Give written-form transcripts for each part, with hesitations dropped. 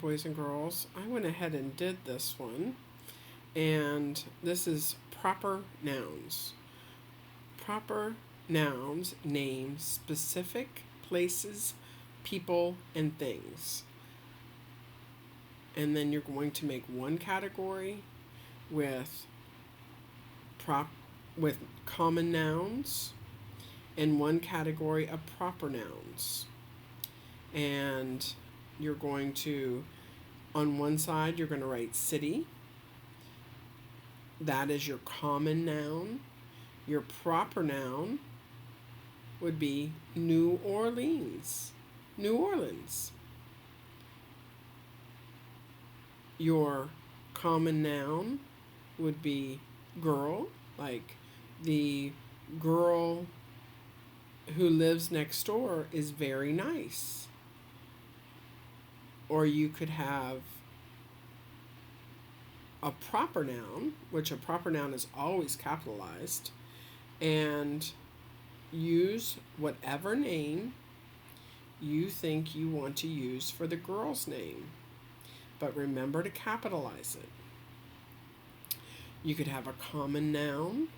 boys and girls, I went ahead and did this one, and this is proper nouns. Proper nouns name specific places, people, and things. And then you're going to make one category with with common nouns and one category of proper nouns. And you're going to, on one side, you're going to write city. That is your common noun. Your proper noun would be New Orleans. New Orleans. Your common noun would be girl, like the girl who lives next door is very nice. Or you could have a proper noun, which a proper noun is always capitalized, and use whatever name you think you want to use for the girl's name. But remember to capitalize it. You could have a common noun,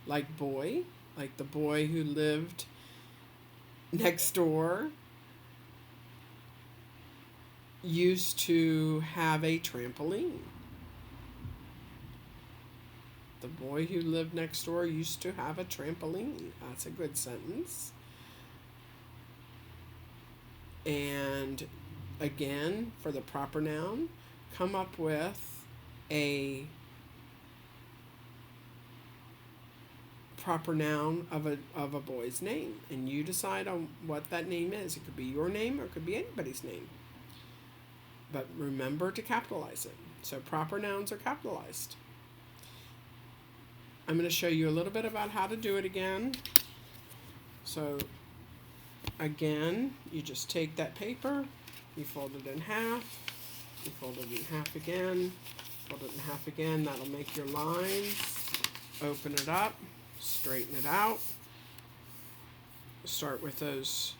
like boy, like the boy who lived next door used to have a trampoline. The boy who lived next door used to have a trampoline. That's a good sentence. And again, for the proper noun, come up with a proper noun of a boy's name, and you decide on what that name is. It could be your name or it could be anybody's name. But remember to capitalize it. So proper nouns are capitalized. I'm going to show you a little bit about how to do it again. So again, you just take that paper, you fold it in half, you fold it in half again, fold it in half again. That'll make your lines. Open it up, straighten it out. Start with those.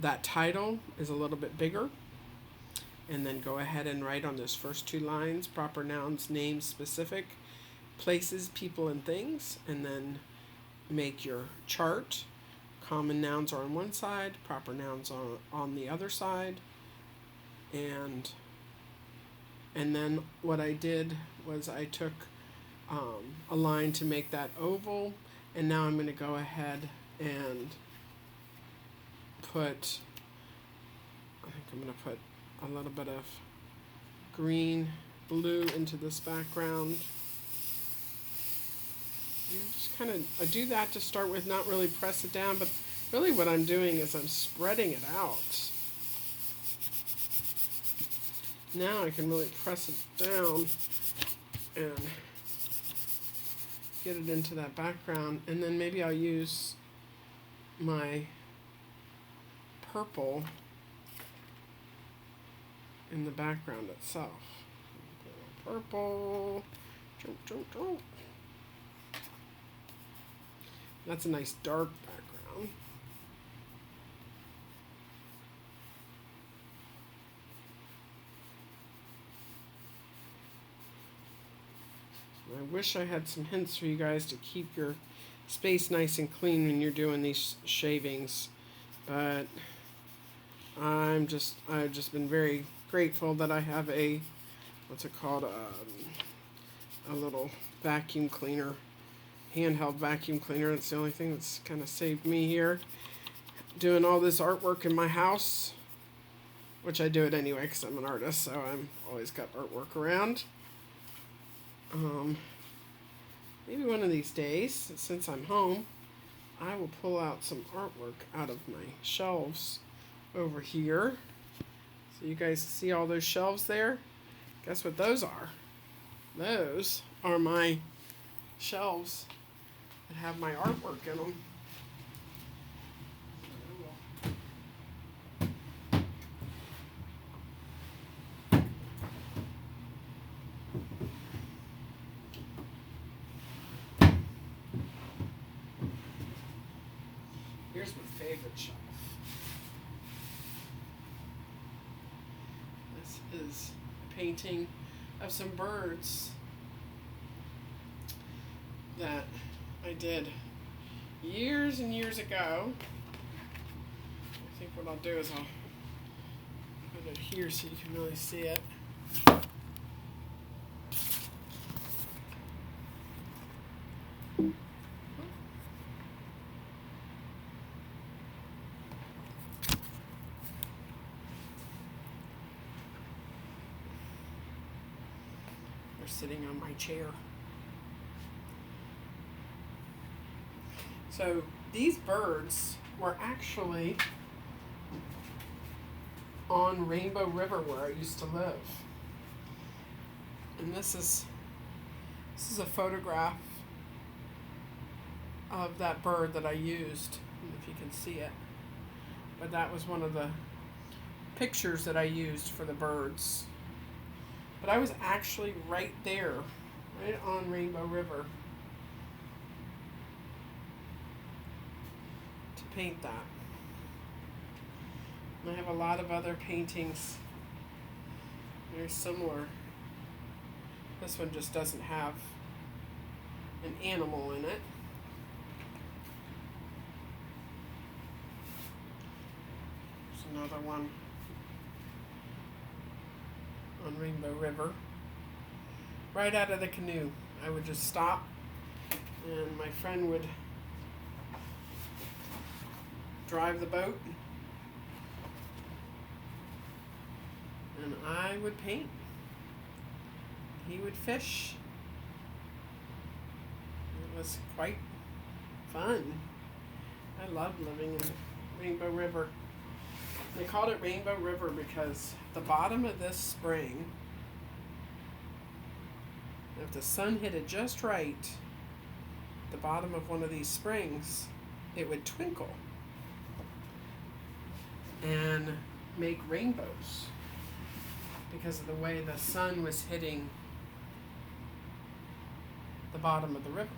That title is a little bit bigger. And then go ahead and write on those first two lines, proper nouns, names, specific, places, people, and things. And then make your chart. Common nouns are on one side, proper nouns are on the other side. And then what I did was I took a line to make that oval. And now I'm going to go ahead and put, I think I'm going to put a little bit of green, blue into this background. And just kind of, I do that to start with, not really press it down, but really what I'm doing is I'm spreading it out. Now I can really press it down and get it into that background, and then maybe I'll use my purple in the background itself. Purple. That's a nice dark background. I wish I had some hints for you guys to keep your space nice and clean when you're doing these shavings, but I've just been very grateful that I have a, what's it called, a little vacuum cleaner, handheld vacuum cleaner. That's the only thing that's kind of saved me here doing all this artwork in my house, which I do it anyway because I'm an artist, so I'm always got artwork around. Maybe one of these days, since I'm home, I will pull out some artwork out of my shelves over here. So you guys see all those shelves there? Guess what those are? Those are my shelves that have my artwork in them. Here's my favorite shelf. This is a painting of some birds that I did years and years ago. I think what I'll do is I'll put it here so you can really see it. They're sitting on my chair. So these birds were actually on Rainbow River where I used to live. And this is a photograph of that bird that I used, if you can see it. But that was one of the pictures that I used for the birds. But I was actually right there, right on Rainbow River, to paint that. And I have a lot of other paintings very similar. This one just doesn't have an animal in it. There's another one on Rainbow River. Right out of the canoe, I would just stop, and my friend would drive the boat, and I would paint. He would fish. It was quite fun. I loved living in Rainbow River. They called it Rainbow River because the bottom of this spring, if the sun hit it just right, the bottom of one of these springs, it would twinkle and make rainbows because of the way the sun was hitting the bottom of the river.